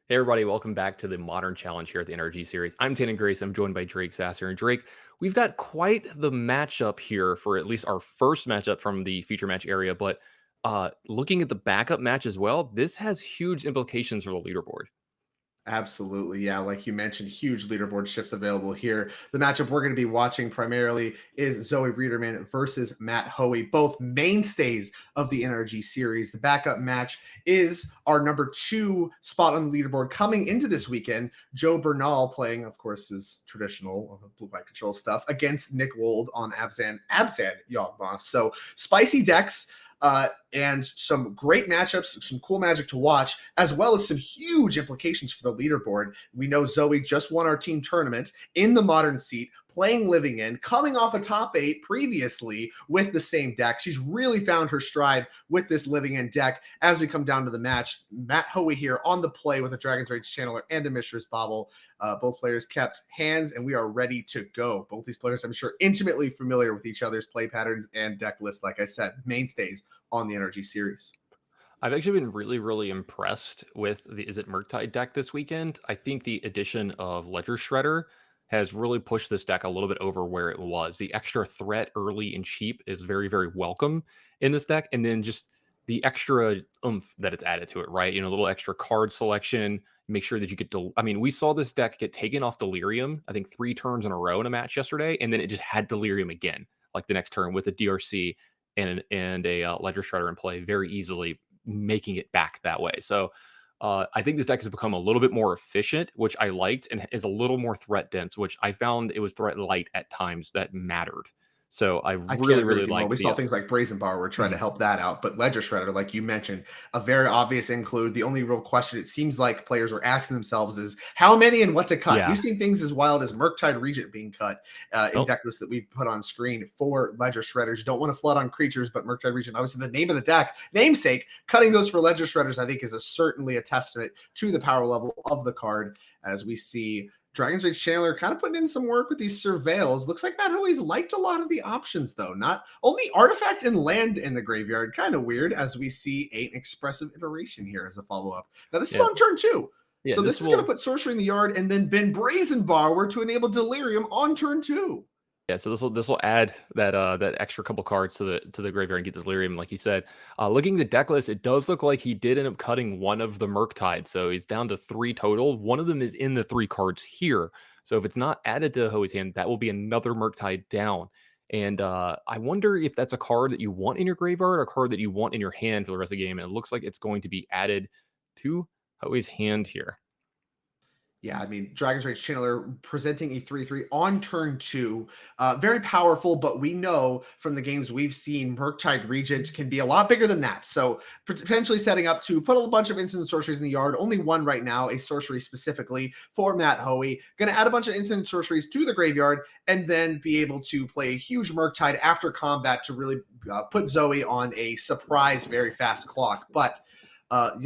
Hey everybody, welcome back to the Modern Challenge here at the NRG series. I'm Tannen Grace. I'm joined by Drake Sasser. And Drake, we've got quite the matchup here for at least our first matchup from the feature match area. But looking at the backup match as well, this has huge implications for the leaderboard. Absolutely. Yeah. Like you mentioned, huge leaderboard shifts available here. The matchup we're going to be watching primarily is Zoe Riederman versus Matt Hoey, both mainstays of the NRG series. The backup match is our number 2 spot on the leaderboard coming into this weekend. Joe Bernal playing, of course, his traditional blue white control stuff against Nick Wold on Abzan Yogmoth. So spicy decks. And some great matchups, some cool magic to watch, as well as some huge implications for the leaderboard. We know Zoe just won our team tournament in the modern seat, playing Living In, coming off a top 8 previously with the same deck. She's really found her stride with this Living In deck. As we come down to the match, Matt Hoey here on the play with a Dragon's Rage Channeler and a Mishra's Bauble. Both players kept hands, and we are ready to go. Both these players, I'm sure, intimately familiar with each other's play patterns and deck lists, like I said, mainstays on the NRG series. I've actually been really impressed with the Izzet Murktide deck this weekend. I think the addition of Ledger Shredder has really pushed this deck a little bit over where it was. The extra threat early and cheap is very welcome in this deck. And then just the extra oomph that it's added to it, right? You know, a little extra card selection, make sure that you get I mean, we saw this deck get taken off Delirium, I think 3 turns in a row in a match yesterday, and then it just had Delirium again, like the next turn with a DRC and a Ledger Shredder in play very easily, making it back that way. So I think this deck has become a little bit more efficient, which I liked, and is a little more threat dense, which I found it was threat light at times that mattered. So I I can't really agree with you more. liked We saw things like Brazen Borrower trying to help that out, but Ledger Shredder, like you mentioned, a very obvious include. The only real question it seems like players are asking themselves is how many and what to cut. Yeah. We've seen things as wild as Murktide Regent being cut in deck lists that we've put on screen for Ledger Shredders. You don't want to flood on creatures, but Murktide Regent, obviously the name of the deck, namesake, cutting those for Ledger Shredders, I think is certainly a testament to the power level of the card, as we see Dragon's Rage Channeler kind of putting in some work with these surveils. Looks like Matt Hoey's liked a lot of the options, though. Not only artifact and land in the graveyard. Kind of weird, as we see an expressive iteration here as a follow-up. Now, this is on turn 2. Yeah, so this is going to put sorcery in the yard and then Ben Brazen Borrower to enable Delirium on turn 2. Yeah, so this will add that that extra couple cards to the graveyard and get the Delirium, like you said. Looking at the deck list, it does look like he did end up cutting one of the Murktide, so he's down to 3 total. One of them is in the 3 cards here, so if it's not added to Hoey's hand, that will be another Murktide down. And I wonder if that's a card that you want in your graveyard or a card that you want in your hand for the rest of the game. And it looks like it's going to be added to Hoey's hand here. Yeah, I mean, Dragon's Rage Channeler presenting a 3/3 on turn 2. Very powerful, but we know from the games we've seen, Murktide Regent can be a lot bigger than that. So potentially setting up to put a bunch of instant sorceries in the yard. Only one right now, a sorcery specifically for Matt Hoey. Going to add a bunch of instant sorceries to the graveyard and then be able to play a huge Murktide after combat to really put Zoe on a surprise, very fast clock. But,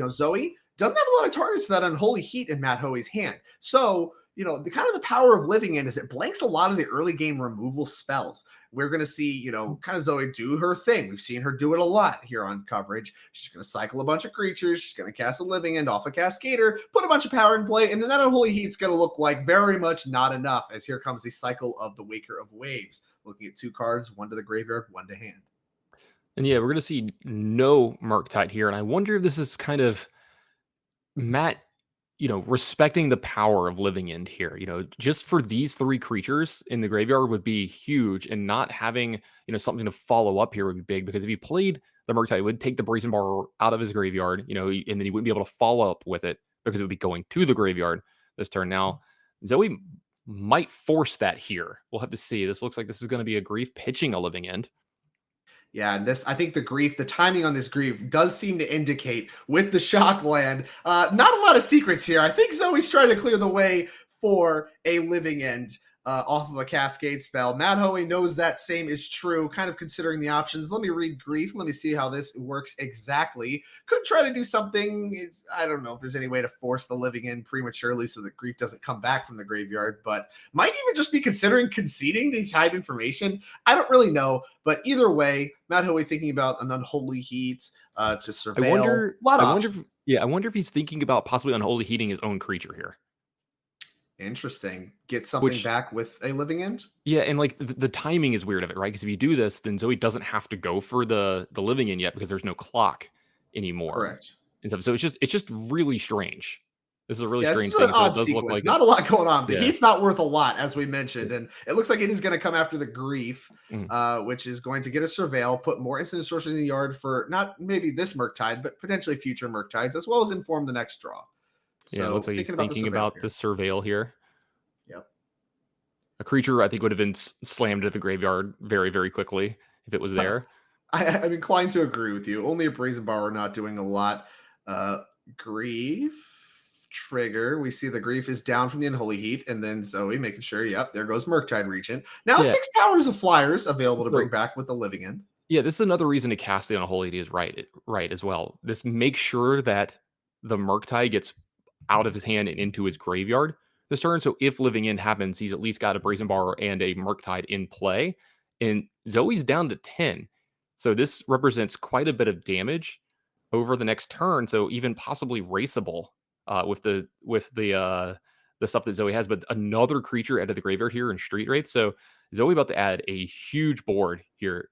Zoe doesn't have a lot of targets to that Unholy Heat in Matt Hoey's hand. So, the kind of the power of Living In is it blanks a lot of the early game removal spells. We're going to see, kind of Zoe do her thing. We've seen her do it a lot here on coverage. She's going to cycle a bunch of creatures. She's going to cast a Living End off a Cascader, put a bunch of power in play, and then that Unholy Heat's going to look like very much not enough, as here comes the cycle of the Waker of Waves. Looking at 2 cards, one to the graveyard, one to hand. And yeah, we're going to see no Murktide here, and I wonder if this is kind of Matt, respecting the power of Living End here, just for these 3 creatures in the graveyard would be huge, and not having, something to follow up here would be big, because if he played the Murktide, it would take the Brazen Borrower out of his graveyard, and then he wouldn't be able to follow up with it because it would be going to the graveyard this turn. Now, Zoe might force that here. We'll have to see. This looks like this is going to be a Grief pitching a Living End. Yeah, and I think the timing on this Grief does seem to indicate with the shock land, not a lot of secrets here. I think Zoe's trying to clear the way for a Living End off of a Cascade spell. Matt Hoey knows that same is true, kind of considering the options. Let me read Grief. Let me see how this works exactly. Could try to do something. I don't know if there's any way to force the Living End prematurely so that Grief doesn't come back from the graveyard, but might even just be considering conceding to hide information. I don't really know, but either way, Matt Hoey thinking about an Unholy Heat to surveil. Yeah, I wonder if he's thinking about possibly unholy heating his own creature here. Interesting. Get something Which, back with a living end? yeah, and like the timing is weird of it, right? Because if you do this, then Zoe doesn't have to go for the living in yet because there's no clock anymore Correct. and stuff. So it's just really strange. This is a really Yeah, this strange is an thing. So it odd does look sequence. like it. Not a lot going on. The Yeah. heat's not worth a lot, as we mentioned, and it looks like it is going to come after the grief, Mhm. which is going to get a surveil, put more instant sources in the yard for not maybe this Murktide, but potentially future Murktides, as well as inform the next draw. Yeah, it looks So like he's thinking about the thinking surveil about the here. surveil here. Yep. A creature I think would have been slammed at the graveyard very, very quickly if it was there. I'm inclined to agree with you. Only a Brazen Borrower not doing a lot. Grief trigger. We see the grief is down from the Unholy Heat, and then Zoe making sure, yep, there goes Murktide Regent. Now Yeah. 6 powers of flyers available to bring So back with the living in. yeah, this is another reason to cast the Unholy is right as well. This makes sure that the Murktide gets out of his hand and into his graveyard this turn. So if living in happens, he's at least got a Brazen Borrower and a Murktide in play. And Zoe's down to 10. So this represents quite a bit of damage over the next turn. So even possibly raceable with the stuff that Zoe has, but another creature out of the graveyard here in Street Wraith. So Zoe about to add a huge board here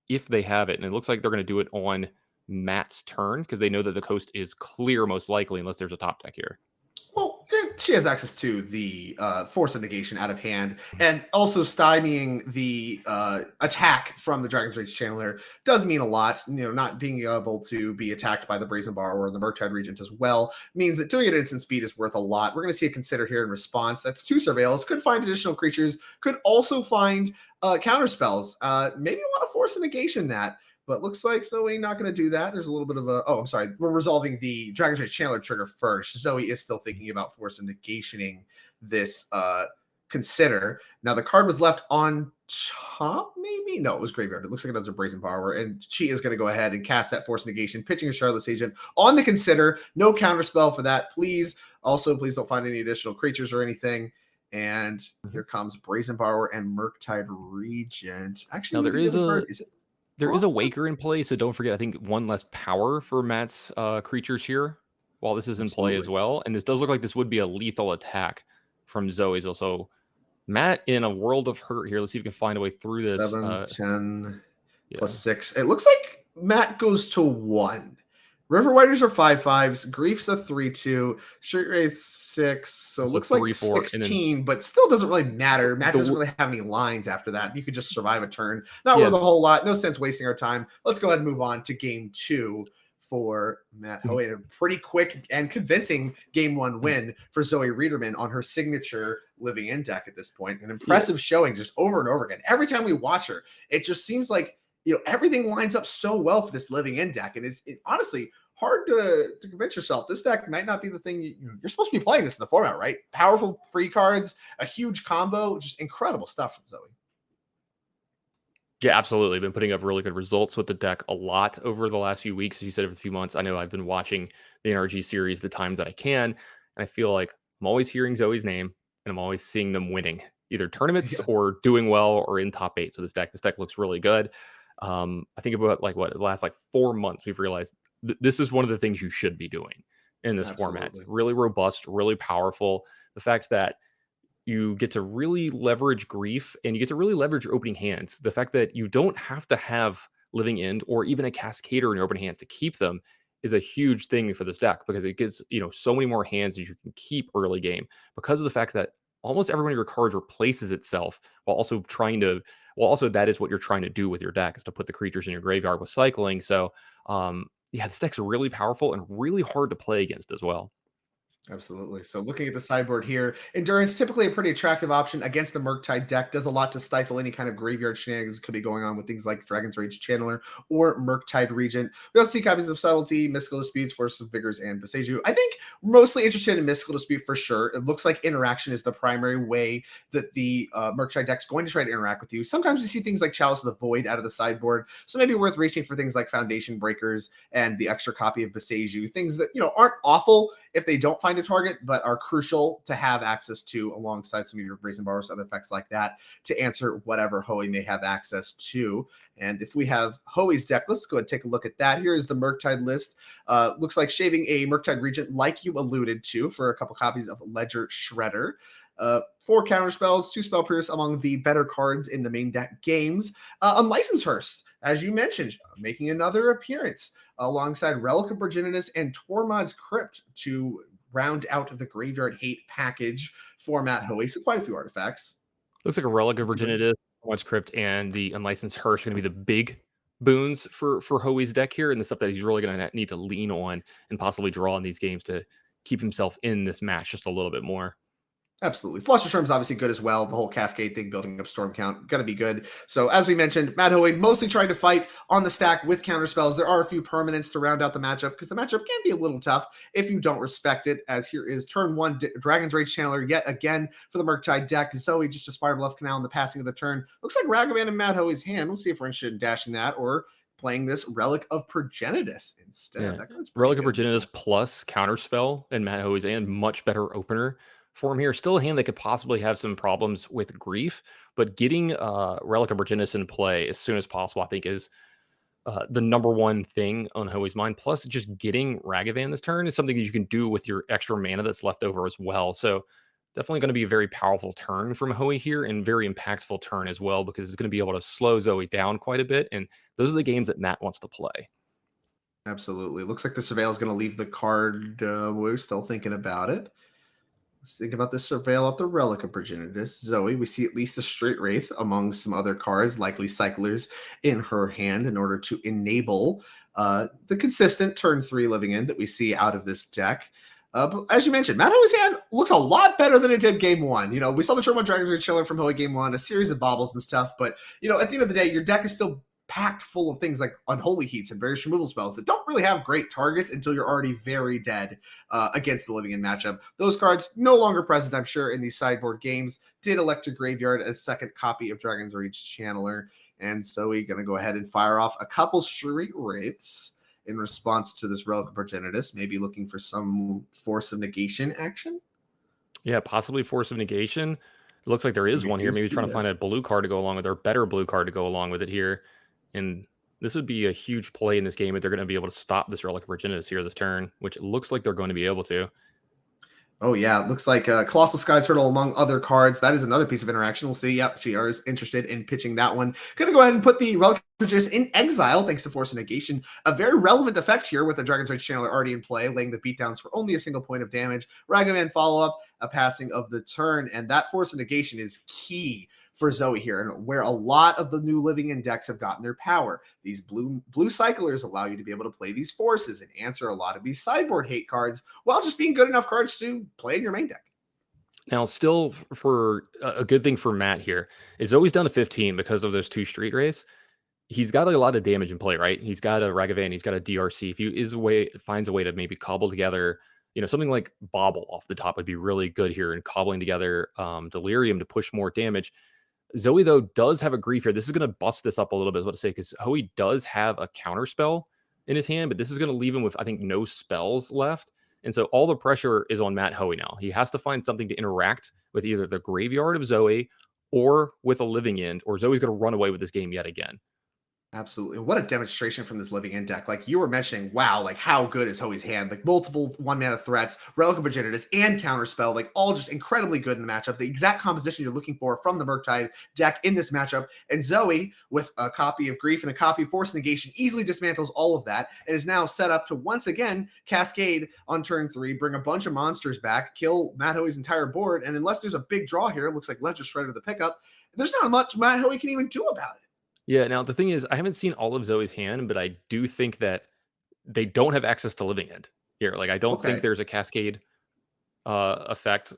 if they have it. And it looks like they're going to do it on Matt's turn because they know that the coast is clear most likely unless there's a top deck here. Well, she has access to the Force of Negation out of hand, and also stymieing the attack from the Dragon's Rage Channeler does mean a lot. You know, not being able to be attacked by the Brazen Borrower or the Murktide Regent as well means that doing it at instant speed is worth a lot. We're going to see a consider here in response. That's 2 surveils. Could find additional creatures. Could also find counter spells. Maybe want to Force a Negation that. But looks like Zoe not going to do that. There's a little bit of a... Oh, I'm sorry. We're resolving the Dragon's Rage Channeler trigger first. Zoe is still thinking about Force and Negationing this consider. Now, the card was left on top, maybe? No, it was graveyard. It looks like it was a Brazen Borrower. And she is going to go ahead and cast that Force Negation, pitching a Shardless Agent on the consider. No counter spell for that, please. Also, please don't find any additional creatures or anything. And here comes Brazen Borrower and Murktide Regent. Actually, Now there is a... Is it There is a Waker in play, so don't forget, I think, 1 less power for Matt's creatures here while this is in play as well. And this does look like this would be a lethal attack from Zoe's. Also, Matt in a world of hurt here. Let's see if we can find a way through this. 7, 10, yeah. plus 6. It looks like Matt goes to 1. Riverwinders are 5/5s. Grief's a 3/2. Street Wraith 6. So it looks like 3/4, 16, but still doesn't really matter. Matt doesn't really have any lines after that. You could just survive a turn. Not worth a whole lot. No sense wasting our time. Let's go ahead and move on to game 2 for Matt Hoey. A pretty quick and convincing game 1 win for Zoe Riederman on her signature living in deck at this point. An impressive showing just over and over again. Every time we watch her, it just seems like, you know, everything lines up so well for this living in deck. And it's honestly hard to convince yourself this deck might not be the thing you're supposed to be playing this in the format, right? Powerful free cards, a huge combo, just incredible stuff from Zoe. Yeah, absolutely. Been putting up really good results with the deck a lot over the last few weeks. As you said, over a few months. I know I've been watching the NRG series the times that I can, and I feel like I'm always hearing Zoe's name, and I'm always seeing them winning either tournaments or doing well or in top 8. So this deck looks really good. I think about the last 4 months, we've realized this is one of the things you should be doing in this format. It's really robust, really powerful. The fact that you get to really leverage grief and you get to really leverage your opening hands. The fact that you don't have to have Living End or even a Cascader in your opening hands to keep them is a huge thing for this deck because it gets, so many more hands that you can keep early game because of the fact that almost every one of your cards replaces itself while also that is what you're trying to do with your deck is to put the creatures in your graveyard with cycling. So, this deck's really powerful and really hard to play against as well. Absolutely. So looking at the sideboard here, Endurance, typically a pretty attractive option against the Murktide deck, does a lot to stifle any kind of graveyard shenanigans could be going on with things like Dragon's Rage Channeler or Murktide Regent. We also see copies of Subtlety, Mystical Disputes, Force of Vigors, and Boseiju. I think mostly interested in Mystical Dispute for sure. It looks like interaction is the primary way that the Murktide deck's going to try to interact with you. Sometimes we see things like Chalice of the Void out of the sideboard, so maybe worth reaching for things like Foundation Breakers and the extra copy of Boseiju, things that, aren't awful if they don't find a target, but are crucial to have access to alongside some of your Brazen Borrowers, other effects like that, to answer whatever Hoey may have access to. And if we have Hoey's deck, let's go ahead and take a look at that. Here is the Murktide list. Looks like shaving a Murktide Regent, like you alluded to, for a couple copies of Ledger Shredder. 4 counterspells, 2 spell pierce among the better cards in the main deck games. Unlicensed Hearse, as you mentioned, making another appearance alongside Relic of Progenitus and Tormod's Crypt to round out the Graveyard Hate package for Matt Hoey. So quite a few artifacts. Looks like a Relic of Virginitas, Tormod's Crypt, and the Unlicensed Hearse are going to be the big boons for Hoey's deck here, and the stuff that he's really going to need to lean on and possibly draw in these games to keep himself in this match just a little bit more. Absolutely. Flush of Sherm's obviously good as well. The whole Cascade thing, building up Storm Count, going to be good. So as we mentioned, Matt Hoey mostly trying to fight on the stack with counterspells. There are a few permanents to round out the matchup because the matchup can be a little tough if you don't respect it, as here is turn 1 Dragon's Rage Channeler yet again for the Murktide deck. Zoe just a Spirebluff Canal in the passing of the turn. Looks like Ragavan in Matt Hoey's hand. We'll see if we're interested in dashing that or playing this Relic of Progenitus instead. Yeah. Relic of Progenitus plus Counterspell and Matt Hoey's hand, much better opener for him here. Still a hand that could possibly have some problems with grief, but getting Relic of Progenitus in play as soon as possible, I think, is the number one thing on Hoey's mind. Plus, just getting Ragavan this turn is something that you can do with your extra mana that's left over as well. So definitely going to be a very powerful turn from Hoey here, and very impactful turn as well, because it's going to be able to slow Zoe down quite a bit. And those are the games that Matt wants to play. Absolutely. Looks like the Surveil is going to leave the card. We're still thinking about it. Let's think about this Surveil off the Relic of Progenitus. Zoe, we see at least a Straight Wraith among some other cards, likely Cyclers, in her hand in order to enable the consistent turn 3 living in that we see out of this deck. But as you mentioned, Matt Hoey's hand looks a lot better than it did game 1. We saw the turn 1 Dragon's Rage Chiller from Hoey game 1, a series of baubles and stuff. But, at the end of the day, your deck is still packed full of things like Unholy Heats and various removal spells that don't really have great targets until you're already very dead against the living in matchup. Those cards no longer present, I'm sure, in these sideboard games. Did elect to graveyard a second copy of Dragon's Rage Channeler. And so we're going to go ahead and fire off a couple Street Wraiths in response to this Relic of Progenitus, maybe looking for some Force of Negation action. Yeah, possibly Force of Negation. It looks like there is one here. Maybe trying to find a blue card to go along with it, or better blue card to go along with it here. And this would be a huge play in this game if they're going to be able to stop this Relic of Virginitas here this turn, which it looks like they're going to be able to. Oh, yeah. It looks like Colossal Skyturtle among other cards. That is another piece of interaction. We'll see. Yep, GR is interested in pitching that one. Going to go ahead and put the Relic of Progenitus in exile, thanks to Force of Negation. A very relevant effect here with the Dragon's Rage Channeler already in play, laying the beatdowns for only a single point of damage. Ragavan follow-up, a passing of the turn, and that Force of Negation is key for Zoe here, and where a lot of the new living in decks have gotten their power. These blue cyclers allow you to be able to play these forces and answer a lot of these sideboard hate cards while just being good enough cards to play in your main deck. Now, still, for a good thing for Matt here is always down to 15 because of those 2 Street Wraiths. He's got a lot of damage in play, right? He's got a Ragavan, he's got a DRC. If he finds a way to maybe cobble together, something like Bobble off the top would be really good here, and cobbling together Delirium to push more damage. Zoe, though, does have a grief here. This is going to bust this up a little bit, is what to say, because Hoey does have a counter spell in his hand, but this is going to leave him with, I think, no spells left. And so all the pressure is on Matt Hoey now. He has to find something to interact with either the graveyard of Zoe or with a living end, or Zoe's going to run away with this game yet again. Absolutely. What a demonstration from this living in deck. Like you were mentioning, wow, like how good is Hoey's hand? Like multiple 1-mana threats, Relic of Progenitus, and Counterspell, like all just incredibly good in the matchup. The exact composition you're looking for from the Murktide deck in this matchup. And Zoe, with a copy of Grief and a copy of Force Negation, easily dismantles all of that and is now set up to once again Cascade on turn 3, bring a bunch of monsters back, kill Matt Hoey's entire board. And unless there's a big draw here, it looks like Ledger Shredder the pickup, there's not much Matt Hoey can even do about it. Yeah, now the thing is, I haven't seen all of Zoe's hand, but I do think that they don't have access to living end here. Like, I don't think there's a cascade effect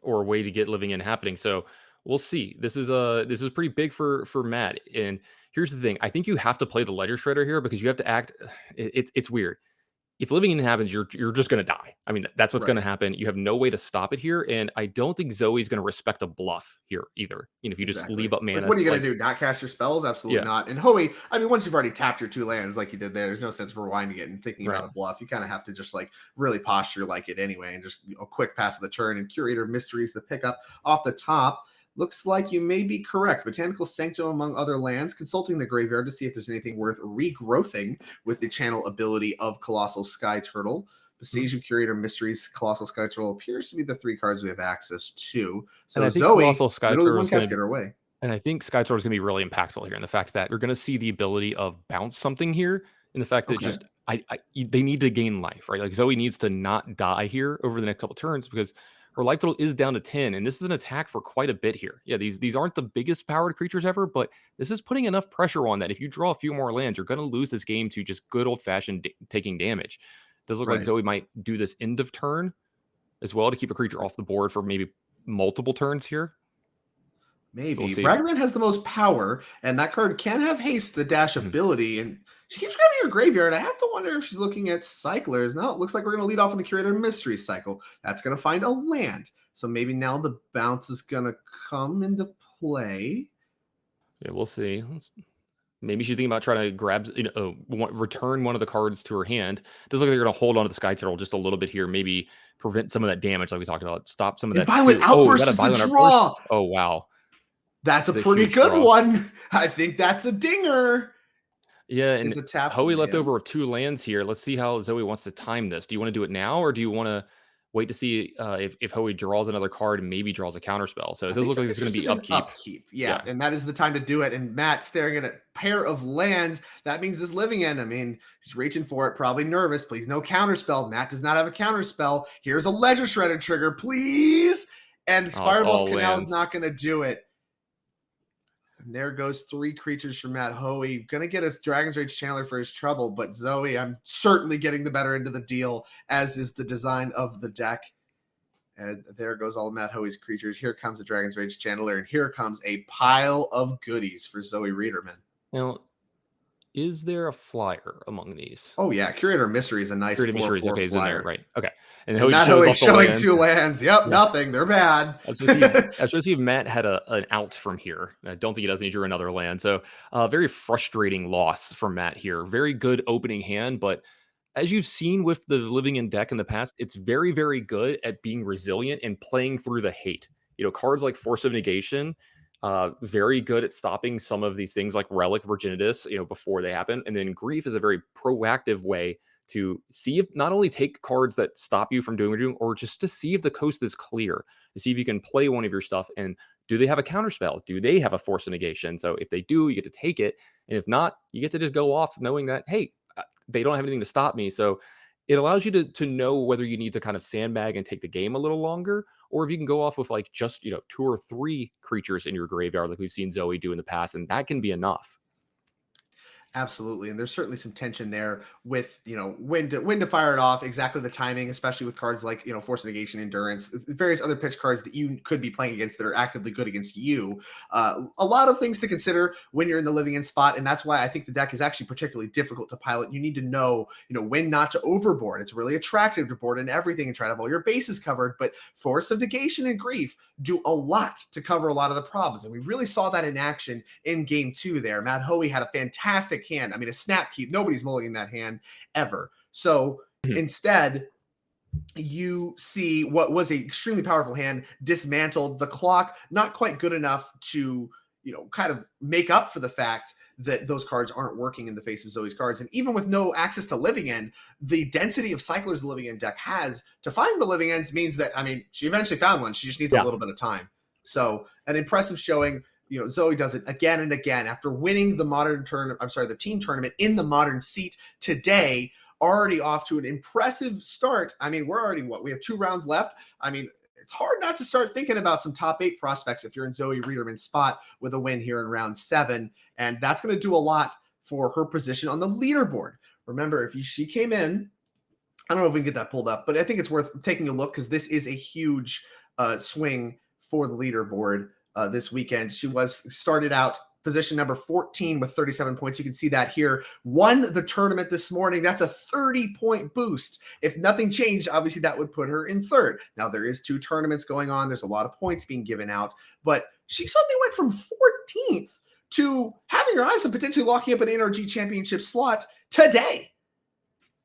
or a way to get living end happening. So we'll see. This is pretty big for Matt. And here's the thing: I think you have to play the Ledger Shredder here because you have to act. It's weird. if Living End happens, you're just going to die. I mean, that's what's going to Right. happen. You have no way to stop it here, and I don't think Zoe's going to respect a bluff here either. You know, if you just Exactly. leave up Like, what are mana, you gonna like do? Not cast your spells? Absolutely yeah, not. And Hoey, I mean, once you've already tapped your 2 lands like you did there, there's no sense rewinding it and thinking right. about a bluff. You kind of have to just like really posture like it anyway, and just a quick pass of the turn. And Curator of Mysteries, the pickup off the top. Looks like you may be correct. Botanical Sanctum, among other lands, consulting the graveyard to see if there's anything worth regrowthing with the channel ability of Colossal Skyturtle. Mhm. Besieger, Curator, Mysteries, Colossal Skyturtle appears to be the 3 cards we have access to. And So I think Zoe, Colossal literally Skyturtle one is going to cascade away. And I think Skytour is going to be really impactful here in the fact that you're going to see the ability of bounce something here, in the fact that Okay. just they need to gain life, right? Like Zoe needs to not die here over the next couple turns because her life total is down to 10, and this is an attack for quite a bit here. Yeah, these aren't the biggest powered creatures ever, but this is putting enough pressure on that if you draw a few more lands, you're going to lose this game to just good old fashioned taking damage. Does look like Right. Zoe might do this end of turn as well to keep a creature off the board for maybe multiple turns here. We'll Maybe. see. Ragavan has the most power, and that card can have haste, the dash Mhm. ability, and she keeps grabbing her graveyard. I have to wonder if she's looking at cyclers. No, it looks like we're going to lead off in the Curator Mystery cycle. That's going to find a land. So maybe now the bounce is going to come into play. Yeah, we'll see. Maybe she's thinking about trying to grab, return one of the cards to her hand. Does look like they're going to hold on to the Sky Turtle just a little bit here, maybe prevent some of that damage like we talked about, stop some of And that Violent too. Oh, we got Outburst a is the Violent Outburst. draw. Oh, wow. That's a It's a pretty huge good draw. one. I think that's a dinger. Yeah, Is and a tap Hoey left land. over with 2 lands here. Let's see how Zoe wants to time this. Do you want to do it now, or do you want to wait to see if Hoey draws another card and maybe draws a counter spell? So it I does think look I'm like it's going to interested be in upkeep. upkeep. Yeah. Yeah, and that is the time to do it. And Matt staring at a pair of lands. That means this Living End. I mean, he's reaching for it, probably nervous. Please, no counter spell. Matt does not have a counter spell. Here's a Ledger Shredder trigger, please. And Oh, it's Spirebluff all Canal is lands. not going to do it. And there goes 3 creatures from Matt Hoey. Gonna get a Dragon's Rage Channeler for his trouble, but Zoe, I'm certainly getting the better end of the deal, as is the design of the deck. And there goes all of Matt Hoey's creatures. Here comes a Dragon's Rage Channeler, and here comes a pile of goodies for Zoe Riederman. Now, is there a flyer among these? Oh yeah, Curator of Mystery is a nice Curative Mysteries, 4/4 okay, is in there, flyer. right? Okay, and And Hoey Matt shows Hoey off the showing lands. 2 lands. Yep, Yeah. nothing. They're bad. I was supposed to see if Matt had an out from here. I don't think he does. He drew another land. So, very frustrating loss from Matt here. Very good opening hand, but as you've seen with the Living in deck in the past, it's very, very good at being resilient and playing through the hate. You know, cards like Force of Negation, very good at stopping some of these things like Relic Virginitas, before they happen. And then Grief is a very proactive way to see if not only take cards that stop you from doing what you're doing, or just to see if the coast is clear, to see if you can play one of your stuff. And do they have a counterspell? Do they have a Force of Negation? So if they do, you get to take it. And if not, you get to just go off knowing that, hey, they don't have anything to stop me. So it allows you to know whether you need to kind of sandbag and take the game a little longer, or if you can go off with like just 2 or 3 creatures in your graveyard, like we've seen Zoe do in the past, and that can be enough. Absolutely. And there's certainly some tension there with, when to fire it off, exactly the timing, especially with cards like, Force of Negation, Endurance, various other pitch cards that you could be playing against that are actively good against you. A lot of things to consider when you're in the Living in spot. And that's why I think the deck is actually particularly difficult to pilot. You need to know, when not to overboard. It's really attractive to board and everything and try to have all your bases covered. But Force of Negation and Grief do a lot to cover a lot of the problems. And we really saw that in action in game 2 there. Matt Hoey had a fantastic hand. I mean, a snap keep. Nobody's mulliganing that hand ever. So Mhm. instead, you see what was an extremely powerful hand dismantled. The clock, not quite good enough to, kind of make up for the fact that those cards aren't working in the face of Zoe's cards. And even with no access to Living End, the density of cyclers the Living End deck has to find the Living Ends means that, she eventually found one. She just needs a little bit of time. So an impressive showing. Zoe does it again and again after winning the team tournament in the Modern seat today, already off to an impressive start. We're already, we have 2 rounds left. It's hard not to start thinking about some top 8 prospects if you're in Zoe Riederman's spot with a win here in round 7. And that's going to do a lot for her position on the leaderboard. Remember, she came in, I don't know if we can get that pulled up, but I think it's worth taking a look because this is a huge swing for the leaderboard this weekend. She started out position number 14 with 37 points. You can see that here. Won the tournament this morning. That's a 30-point boost. If nothing changed, obviously that would put her in third. Now, there is 2 tournaments going on. There's a lot of points being given out, but she suddenly went from 14th to having her eyes on potentially locking up an NRG championship slot today.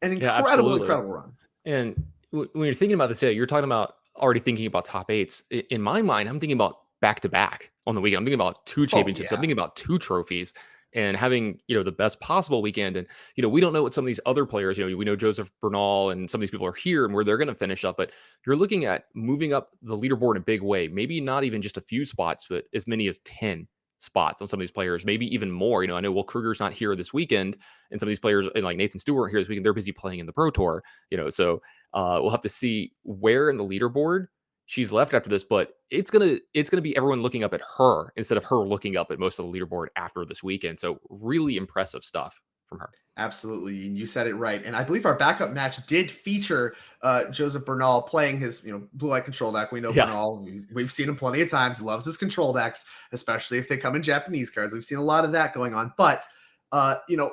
An incredible run. And when you're thinking about this day, you're talking about already thinking about top 8s. In my mind, I'm thinking about back-to-back on the weekend. I'm thinking about 2 championships. I'm thinking about 2 trophies and having, the best possible weekend. And, we don't know what some of these other players, we know Joseph Bernal and some of these people are here and where they're going to finish up, but you're looking at moving up the leaderboard in a big way, maybe not even just a few spots, but as many as 10 spots on some of these players, maybe even more. I know Will Kruger's not here this weekend, and some of these players, and like Nathan Stewart here this weekend, they're busy playing in the Pro Tour, so we'll have to see where in the leaderboard she's left after this, but it's gonna be everyone looking up at her instead of her looking up at most of the leaderboard after this weekend. So really impressive stuff from her. Absolutely. You said it right. And I believe our backup match did feature Joseph Bernal playing his, blue-eye control deck. We know Bernal, we've seen him plenty of times. He loves his control decks, especially if they come in Japanese cards. We've seen a lot of that going on. But,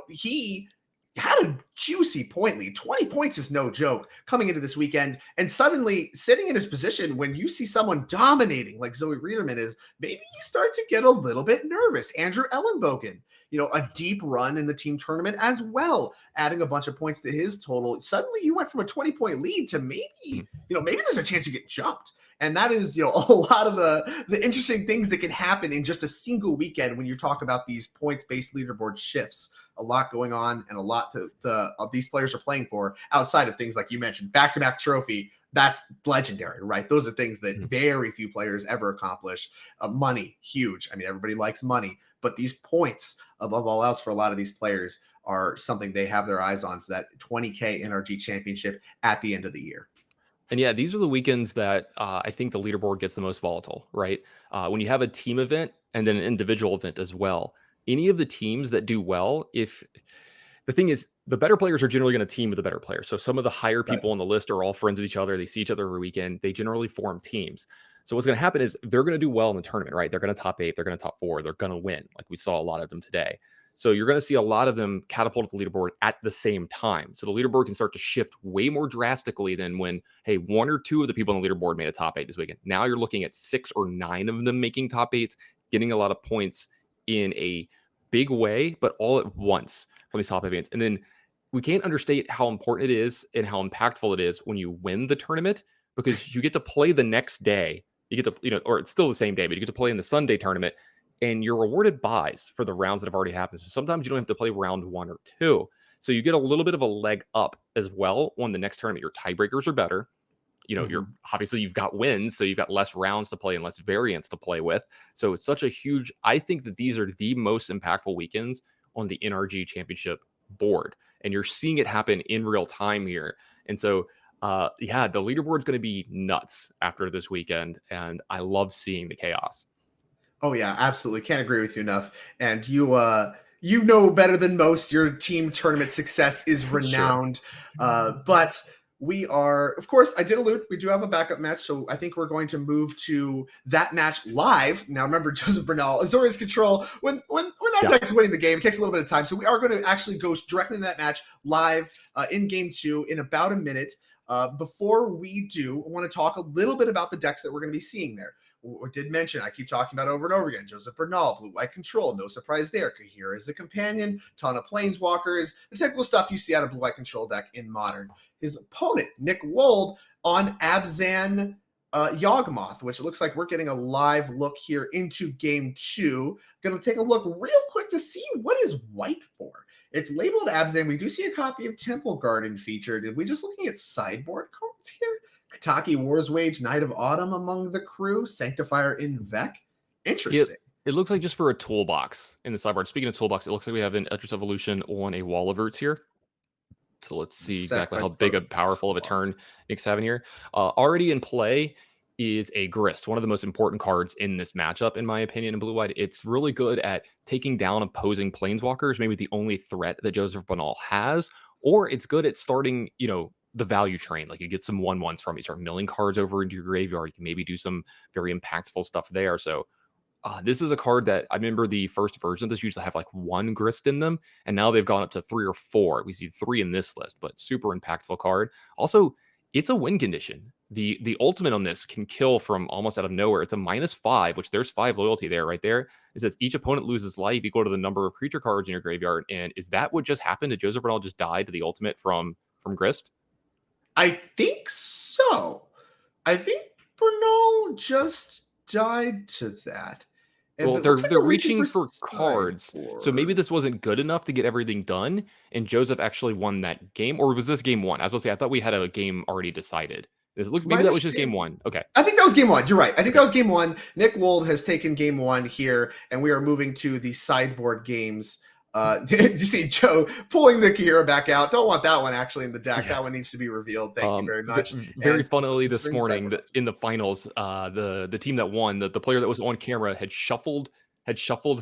he had a juicy point lead. 20 points is no joke coming into this weekend. And suddenly sitting in his position, when you see someone dominating like Zoe Riederman is, maybe you start to get a little bit nervous. Andrew Ellenbogen, a deep run in the team tournament as well, adding a bunch of points to his total. Suddenly you went from a 20-point lead to maybe there's a chance you get jumped. And that is, a lot of the interesting things that can happen in just a single weekend when you talk about these points-based leaderboard shifts. A lot going on and a lot to these players are playing for outside of things like you mentioned, back-to-back trophy. That's legendary, right? Those are things that very few players ever accomplish. Money, huge. I mean, everybody likes money, but these points, above all else, for a lot of these players are something they have their eyes on for that 20K NRG championship at the end of the year. And yeah, these are the weekends that I think the leaderboard gets the most volatile, right? When you have a team event and then an individual event as well, any of the teams that do well, if the thing is, the better players are generally going to team with the better players. So some of the higher people on the list are all friends with each other. They see each other every weekend. They generally form teams. So what's going to happen is they're going to do well in the tournament, right? They're going to top 8. They're going to top 4. They're going to win. Like we saw a lot of them today. So you're going to see a lot of them catapult to the leaderboard at the same time. So the leaderboard can start to shift way more drastically than when, hey, 1 or 2 of the people on the leaderboard made a top 8 this weekend. Now you're looking at 6 or 9 of them making top 8s, getting a lot of points in a big way, but all at once from these top events. And then we can't understate how important it is and how impactful it is when you win the tournament, because you get to play the next day. You get to, or it's still the same day, but you get to play in the Sunday tournament and you're rewarded buys for the rounds that have already happened. So sometimes you don't have to play round 1 or 2. So you get a little bit of a leg up as well on the next tournament. Your tiebreakers are better. You're obviously you've got wins, so you've got less rounds to play and less variants to play with. So it's such a huge, I think that these are the most impactful weekends on the NRG championship board. And you're seeing it happen in real time here. And so, the leaderboard's going to be nuts after this weekend. And I love seeing the chaos. Oh yeah, absolutely. Can't agree with you enough. And you know better than most, your team tournament success is renowned. Sure. But we are, of course, I did allude, we do have a backup match. So I think we're going to move to that match live. Now remember, Joseph Bernal, Azorius Control, when that deck's winning the game, it takes a little bit of time. So we are going to actually go directly into that match live in game 2 in about a minute. Before we do, I want to talk a little bit about the decks that we're going to be seeing there. I did mention, I keep talking about over and over again, Joseph Bernal, blue-white control, no surprise there. Kahira is a companion, ton of planeswalkers, the typical stuff you see out of blue-white control deck in Modern. His opponent, Nick Wold, on Abzan Yogmoth, which it looks like we're getting a live look here into game 2. Going to take a look real quick to see what is white for. It's labeled Abzan. We do see a copy of Temple Garden featured. Are we just looking at sideboard cards here? Kataki War's Wage, Knight of Autumn among the crew, Sanctifier in Vec. Interesting. It looks like just for a toolbox in the sideboard. Speaking of toolbox, it looks like we have an Eldritch Evolution on a Wall of Roots here. So let's see exactly how big and powerful of a turn Nick's having here. Already in play is a Grist, one of the most important cards in this matchup, in my opinion, in blue-white. It's really good at taking down opposing planeswalkers, maybe the only threat that Joseph Bernal has, or it's good at starting, the value train. Like you get some 1/1s from it. You start milling cards over into your graveyard. You can maybe do some very impactful stuff there. So This is a card that I remember the first version of this used to have like 1 Grist in them, and now they've gone up to 3 or 4. We see 3 in this list, but super impactful card. Also, it's a win condition. The ultimate on this can kill from almost out of nowhere. It's a -5, which there's 5 loyalty there, right there. It says each opponent loses life equal to the number of creature cards in your graveyard. And is that what just happened? Did Joseph Bernal just die to the ultimate from Grist? I think so. I think Bernal just died to that. Well, But it looks like they're we're reaching reaching for cards, so maybe this sideboards. wasn't good enough to get everything done, and Joseph actually won that game, or was this game 1? I was gonna say, I thought we had a game already decided. It looks My maybe that was just game understanding 1. Okay. I think that was game 1. You're right. I think Okay. that was game 1. Nick Wold has taken game 1 here, and we are moving to the sideboard games. You see Joe pulling the Kira back out. Don't want that one actually in the deck. Yeah. That one needs to be revealed. Thank you very much. Very And funnily this considering the morning sideboard in the finals, the team that won, the player that was on camera had shuffled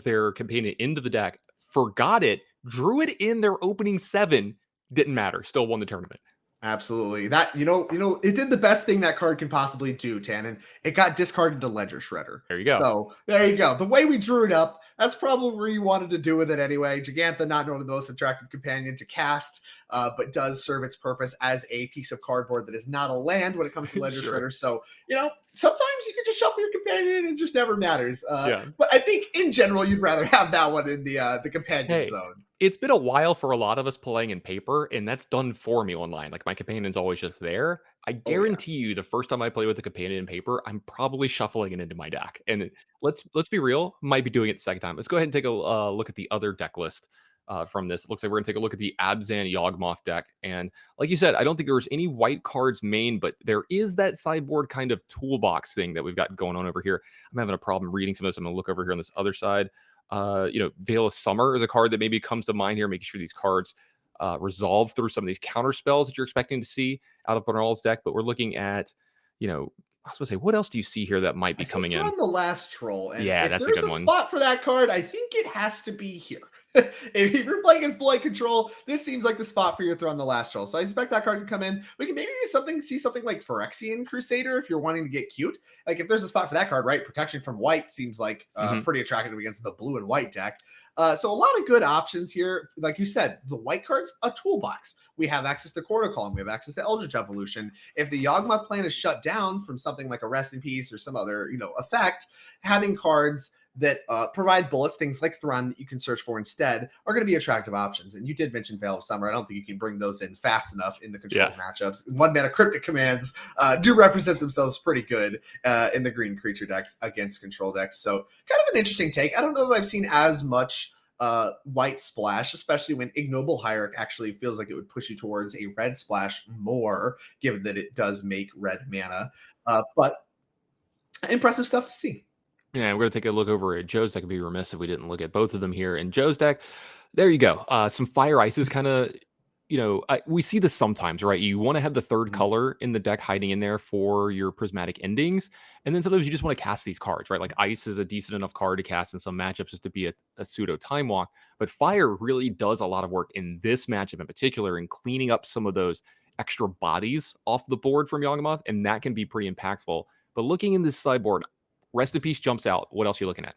their companion into the deck, forgot it, drew it in their opening 7, didn't matter, still won the tournament. Absolutely. That it did the best thing that card can possibly do, Tannen. It got discarded to Ledger Shredder. There you go. So there you go. The way we drew it up, that's probably where you wanted to do with it anyway. Gigantha, not normally the most attractive companion to cast, but does serve its purpose as a piece of cardboard that is not a land when it comes to Ledger Sure. Shredder. So, sometimes you can just shuffle your companion and it just never matters. Yeah. But I think in general, you'd rather have that one in the companion zone. It's been a while for a lot of us playing in paper, and that's done for me online. Like, my companion's always just there. I Oh, yeah. guarantee you the first time I play with a companion in paper, I'm probably shuffling it into my deck. And let's be real, might be doing it the second time. Let's go ahead and take a look at the other deck list from this. It looks like we're going to take a look at the Abzan Yogmoth deck. And like you said, I don't think there's any white cards main, but there is that sideboard kind of toolbox thing that we've got going on over here. I'm having a problem reading some of this. I'm going to look over here on this other side. Veil of Summer is a card that maybe comes to mind here, making sure these cards resolve through some of these counter spells that you're expecting to see out of Bernal's deck. But we're looking at, I was supposed to say, what else do you see here that might be coming in? On the last troll, and Yeah, if that's a there's good a one. spot for that card, I think it has to be here. If you're playing against Blight Control, this seems like the spot for you to throw on the last troll. So I expect that card to come in. We can maybe see something like Phyrexian Crusader if you're wanting to get cute. Like if there's a spot for that card, right? Protection from white seems like pretty attractive against the blue and white deck. So a lot of good options here. Like you said, the white card's a toolbox. We have access to Quarter Column. We have access to Eldritch Evolution. If the Yawgmoth plan is shut down from something like a Rest in Peace or some other, effect, having cards that provide bullets, things like Thrun that you can search for instead, are going to be attractive options. And you did mention Veil of Summer. I don't think you can bring those in fast enough in the control matchups. 1-mana cryptic commands do represent themselves pretty good in the green creature decks against control decks. So kind of an interesting take. I don't know that I've seen as much white splash, especially when Ignoble Hierarch actually feels like it would push you towards a red splash more, given that it does make red mana. But impressive stuff to see. Yeah, we're going to take a look over at Joe's deck. I'd be remiss if we didn't look at both of them here. In Joe's deck, there you go. Some Fire Ices kind of, we see this sometimes, right? You want to have the third color in the deck hiding in there for your prismatic endings. And then sometimes you just want to cast these cards, right? Like Ice is a decent enough card to cast in some matchups just to be a pseudo time walk. But Fire really does a lot of work in this matchup in particular in cleaning up some of those extra bodies off the board from Yawgmoth. And that can be pretty impactful. But looking in this sideboard, Rest in Peace jumps out. What else are you looking at?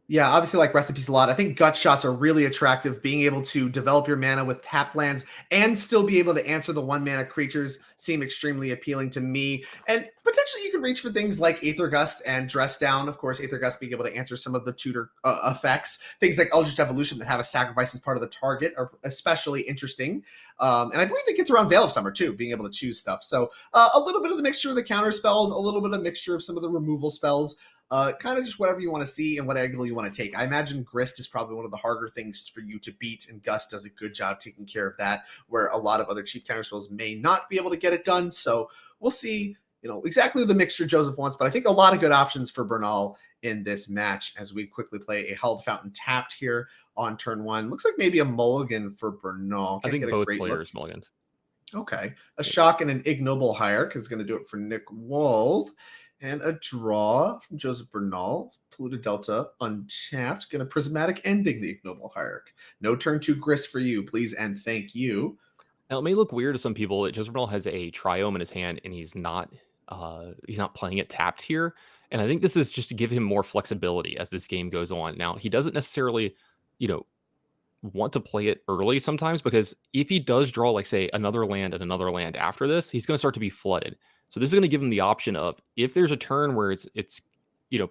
Yeah, obviously like Rest in Peace a lot. I think gut shots are really attractive. Being able to develop your mana with tapped lands and still be able to answer the 1-mana creatures seem extremely appealing to me. And potentially you can reach for things like Aether Gust and Dress Down. Of course, Aether Gust being able to answer some of the tutor effects. Things like Eldritch Evolution that have a sacrifice as part of the target are especially interesting. And I believe it gets around Veil of Summer too, being able to choose stuff. So a little bit of the mixture of the counter spells, a little bit of mixture of some of the removal spells. Kind of just whatever you want to see and what angle you want to take. I imagine Grist is probably one of the harder things for you to beat, and Gust does a good job taking care of that, where a lot of other cheap counterspells may not be able to get it done. So we'll see, exactly the mixture Joseph wants, but I think a lot of good options for Bernal in this match as we quickly play a Held Fountain tapped here on turn 1. Looks like maybe a mulligan for Bernal. I think both players mulligans. Okay. A Shock and an Ignoble Hierarch is going to do it for Nick Wold. And a draw from Joseph Bernal. Polluted Delta, untapped. Going to Prismatic Ending the Ignoble Hierarch. No turn 2 Grist for you, please and thank you. Now, it may look weird to some people that Joseph Bernal has a Triome in his hand and he's not playing it tapped here. And I think this is just to give him more flexibility as this game goes on. Now, he doesn't necessarily, want to play it early sometimes, because if he does draw, like, say, another land and another land after this, he's going to start to be flooded. So this is going to give him the option of, if there's a turn where it's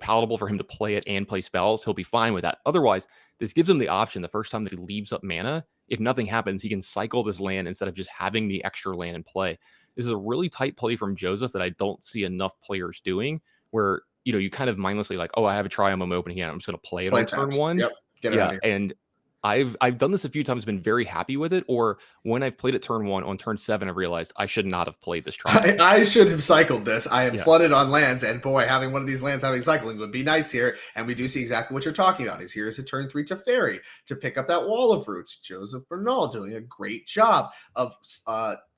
palatable for him to play it and play spells, he'll be fine with that. Otherwise, this gives him the option the first time that he leaves up mana, if nothing happens, he can cycle this land instead of just having the extra land in play. This is a really tight play from Joseph that I don't see enough players doing, where you kind of mindlessly like, oh, I have a Triumph, I'm opening it, I'm just going to play it on turn one. Yep. Get it out of here. And I've done this a few times, been very happy with it. Or when I've played it turn one, on turn 7, I realized I should not have played this Triumph. I should have cycled this. I am flooded on lands, and boy, having one of these lands having cycling would be nice here. And we do see exactly what you're talking about. Is here's a turn 3 Teferi to pick up that Wall of Roots. Joseph Bernal doing a great job of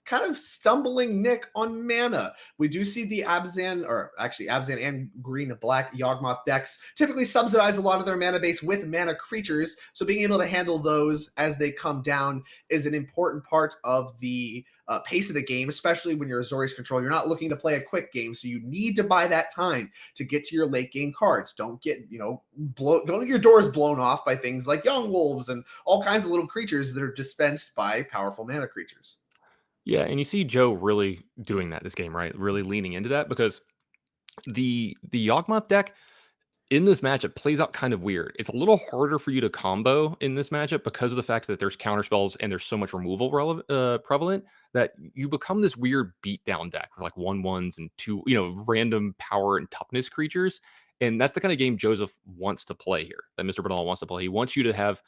kind of stumbling Nick on mana. We do see the Abzan and green and black Yawgmoth decks typically subsidize a lot of their mana base with mana creatures, so being able to handle those as they come down is an important part of the pace of the game, especially when you're Azorius Control. You're not looking to play a quick game, so you need to buy that time to get to your late game cards. Don't get, don't get your doors blown off by things like Young Wolves and all kinds of little creatures that are dispensed by powerful mana creatures. Yeah, and you see Joe really doing that this game, right? Really leaning into that, because the Yawgmoth deck in this matchup plays out kind of weird. It's a little harder for you to combo in this matchup because of the fact that there's counter spells and there's so much removal prevalent, that you become this weird beatdown deck with like 1/1s and 2, random power and toughness creatures. And that's the kind of game Joseph wants to play here, that Mr. Bernal wants to play. He wants you to have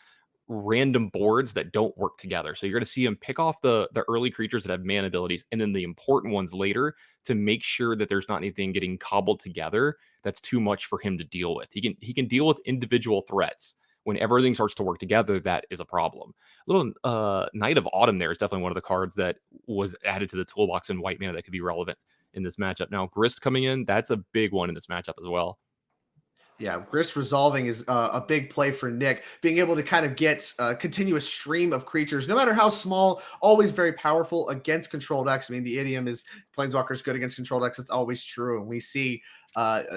random boards that don't work together. So you're going to see him pick off the early creatures that have mana abilities, and then the important ones later, to make sure that there's not anything getting cobbled together that's too much for him to deal with. He can deal with individual threats. When everything starts to work together, that is a problem. Little Knight of Autumn there is definitely one of the cards that was added to the toolbox in white mana that could be relevant in this matchup. Now, Grist coming in, that's a big one in this matchup as well. Yeah, Grist resolving is a big play for Nick. Being able to kind of get a continuous stream of creatures, no matter how small, always very powerful against control decks. I mean, the idiom is Planeswalker's good against control decks. It's always true. And we see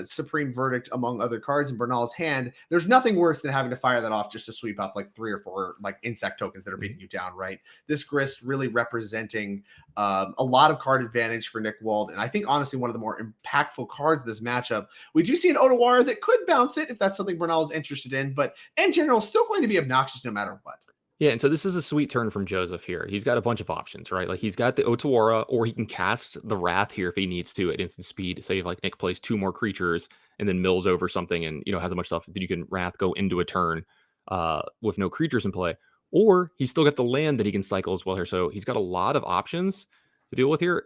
Supreme Verdict among other cards in Bernal's hand. There's nothing worse than having to fire that off just to sweep up like 3 or 4 like insect tokens that are beating you down, right? This Grist really representing a lot of card advantage for Nick Wold, and I think honestly one of the more impactful cards of this matchup. We do see an Otawara that could bounce it if that's something Bernal is interested in, but in general still going to be obnoxious no matter what. Yeah, and so this is a sweet turn from Joseph here. He's got a bunch of options, right? Like, he's got the Otawara, or he can cast the Wrath here if he needs to at instant speed. Say if like Nick plays 2 more creatures and then mills over something and has a bunch of stuff, then you can Wrath go into a turn with no creatures in play. Or he's still got the land that he can cycle as well here. So he's got a lot of options to deal with here.